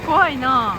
怖いな。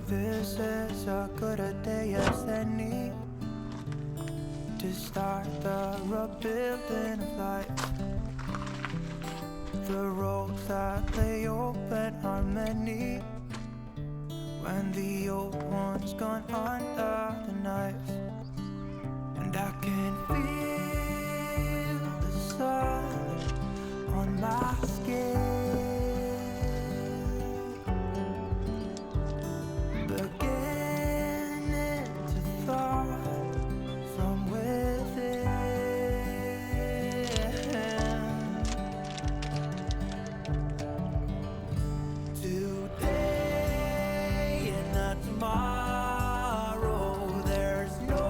This is as good a day as any to start the rebuilding of life. The roads that lay open are many when the old one's gone under the knife. And I can feel the sun on my skin, beginning to thaw from within. Today and not tomorrow, there's no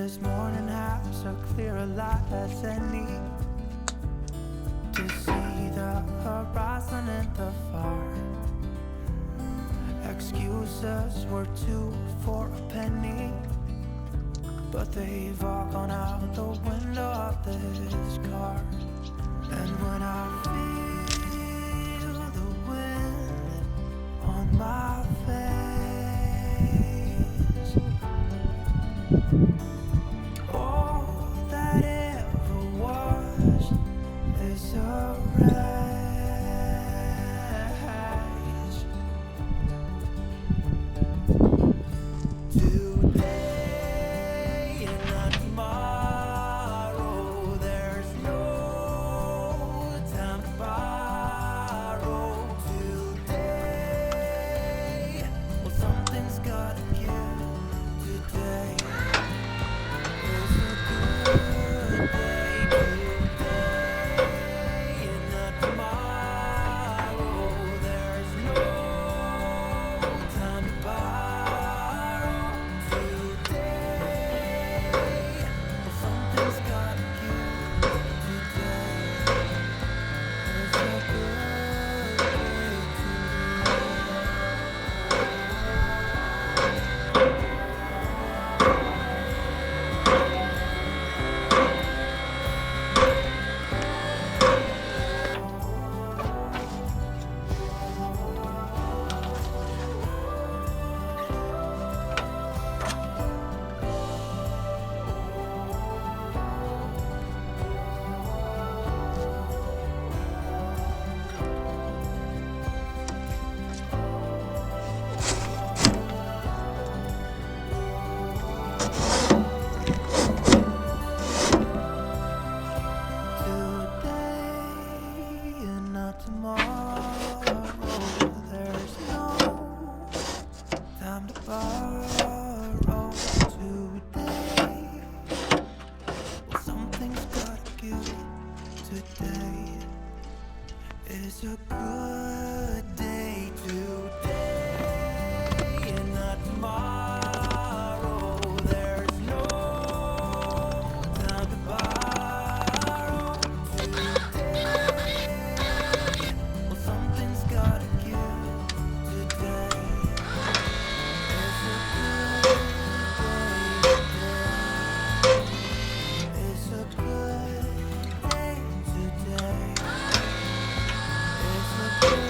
this morning has a clearer light as any, to see the horizon in the far. Excuses were 2 for a penny, but they've all gone out the window of this car. And when I feel the wind on my face, all that ever was is a race. Today and not tomorrow, there's no time to borrow. Today, well, something's gotta give. Today is a good day. Today and not tomorrow, there's no time to borrow. Today, well, something's gotta give. Today is a good today and not tomorrow. There's no time to borrow. Today, well, something's gotta give. Today is a good day. Today and not tomorrow. There's no time to borrow. Today, well, something's gotta give. Today is a good day. It's a good day today. It's a good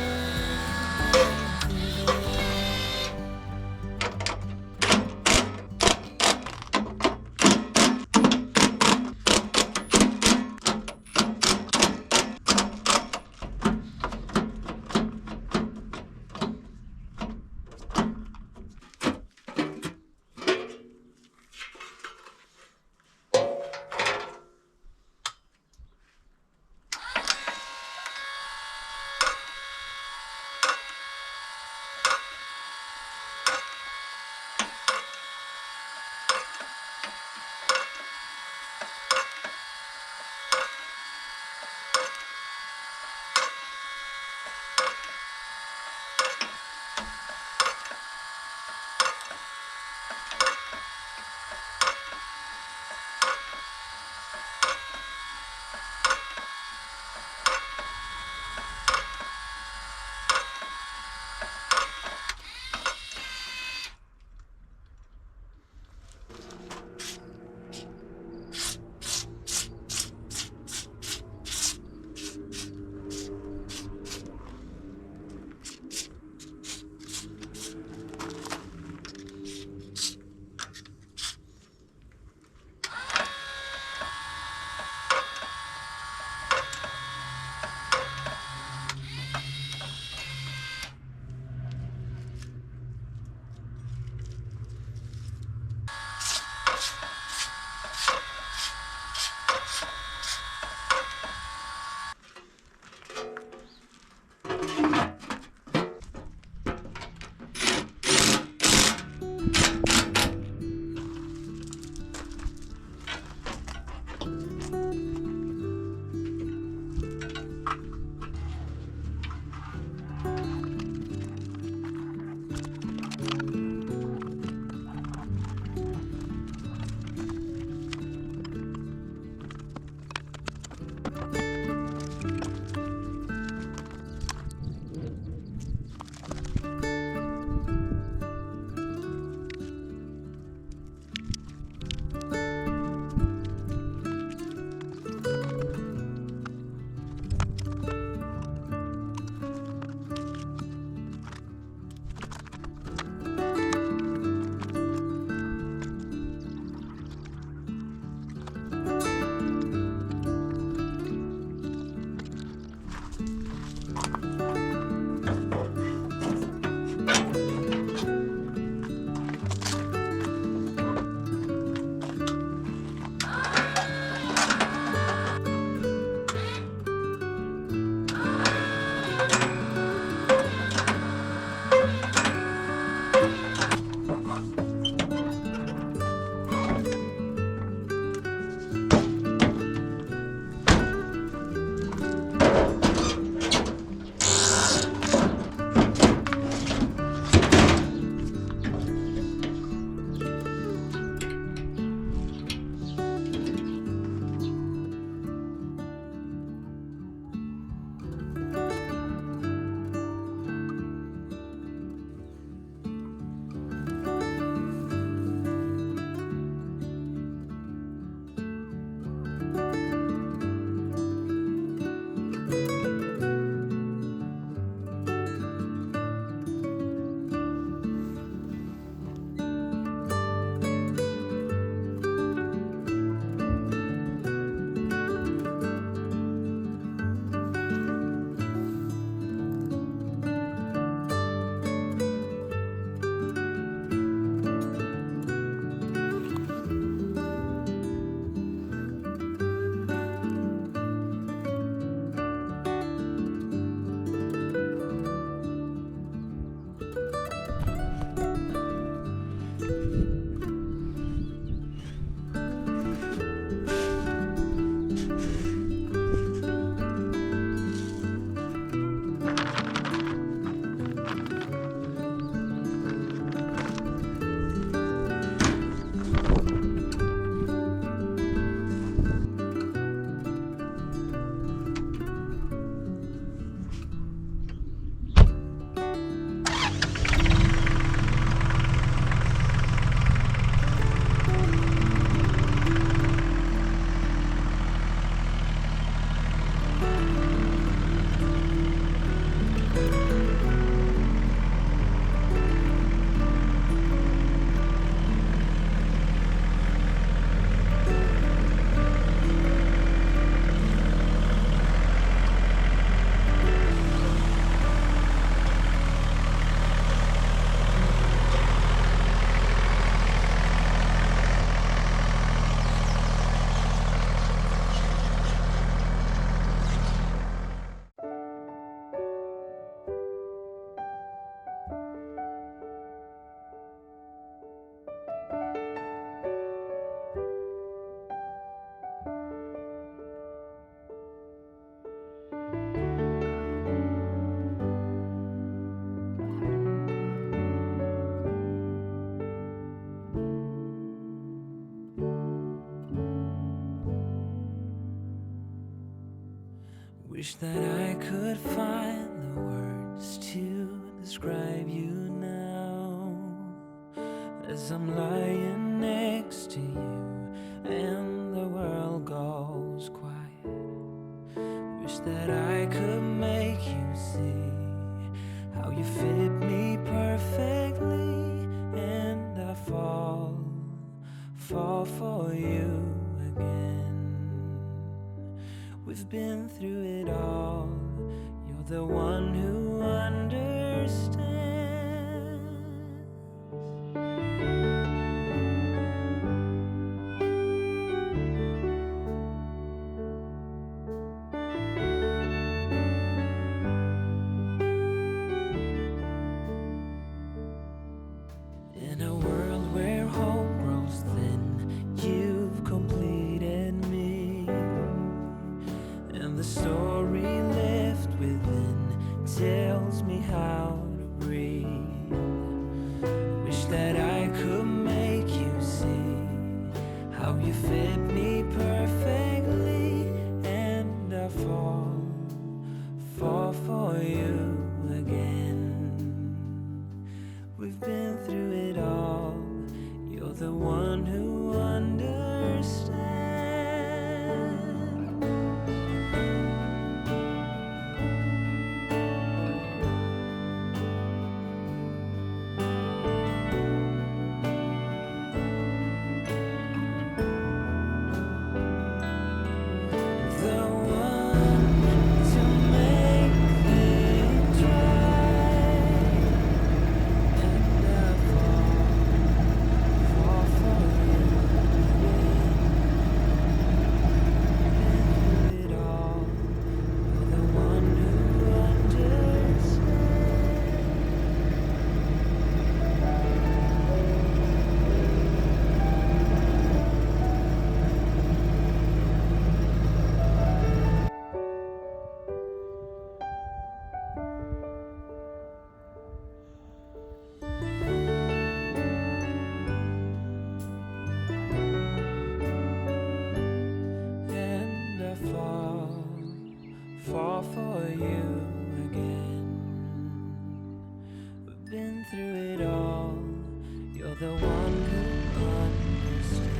Wish that I could find the words to describe you now, as I'm lying next to you and the world goes quiet. Wish that I could make you see how you fit me perfectly, and I fall for you again. We've been through it all. You're the one who understands. In a world where hope grows thin, you've completed me, and the story left within tells me how to breathe. Wish that I could make you see how you fit me perfectly, and I fall for you again. We've been through it all. You're the one who understands. The one to make things right, and I fall for you again. Been through it all. You're the one who understands. And I fall for you again. We've been through it all. You're the one who understands.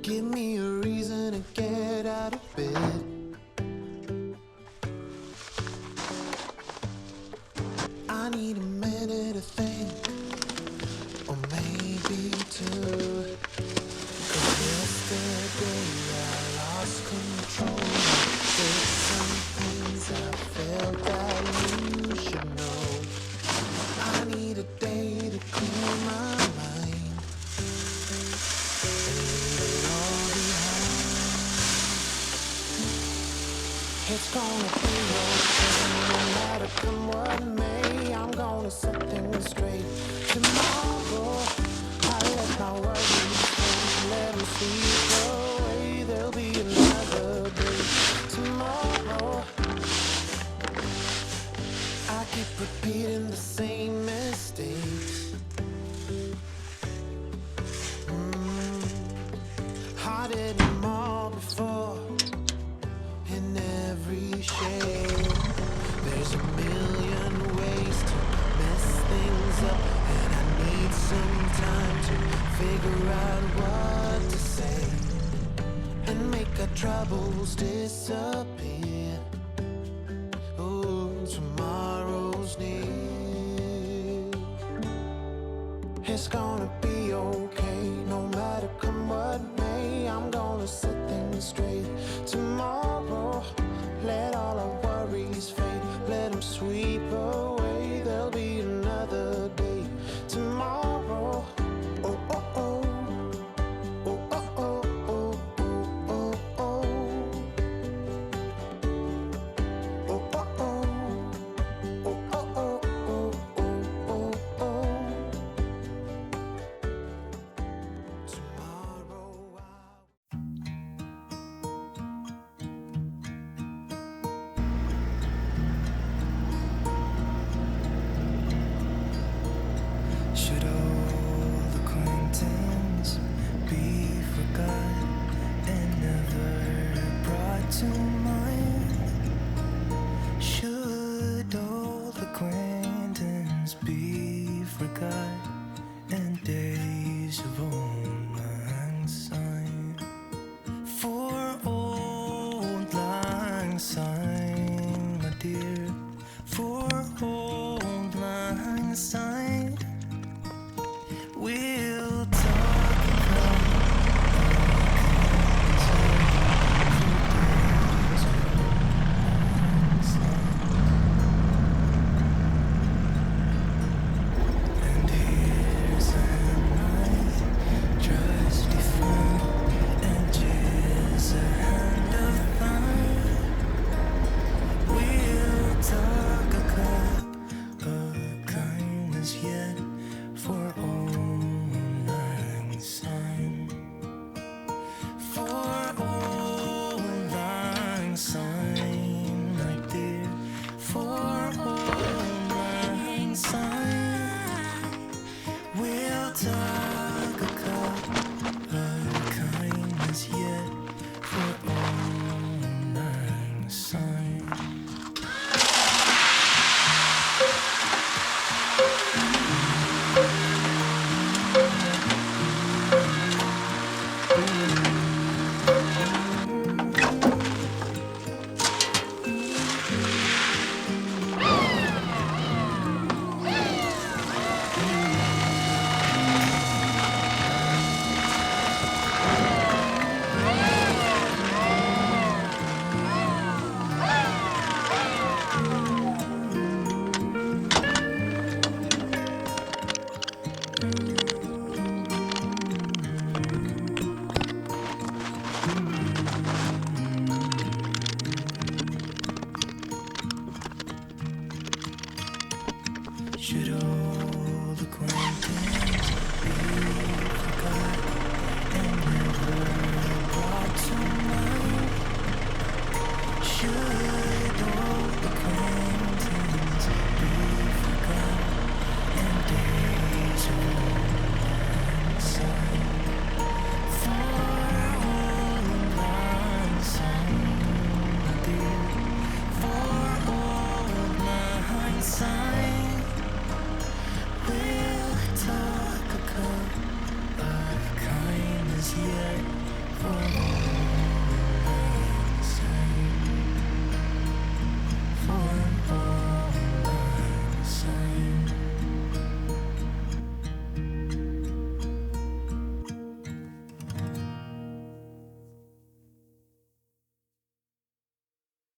Give me a reason to get out of bed. I need a minute to think, or maybe two. 'Cause yesterday I lost control. Did some things I felt that you should know. I need a day to clear my mind and leave it all behind. It's gonna be okay, no matter come what may. I'm gonna set things straight. Tomorrow, I let my worries go, let them sweep away. There'll be another day. Tomorrow, I keep repeating the same mistakes. I did them all before, in every shade. There's a million ways to mess things up, and I need some time to figure out what to say and make our troubles disappear. Oh, tomorrow's near. It's gonna be okay, no matter come what may. I'm gonna set things straight. Tomorrow, let all our worries fade, let them sweep away. There'll be another day. Tomorrow, oh oh oh, oh oh oh oh oh oh oh. to mind? Should old acquaintance be forgot and days of old lang syne? For old lang syne, my dear, for old lang syne, we'll talk about and here's a night, trusty friend, and tis a hand of thine. We'll talk a cup of kindness yet for old lang syne. For old lang syne, my dear, for old lang syne, we'll talk a cup of kindness yet for old lang syne. Should old acquaintance be forgot and never brought to mind? Should old acquaintance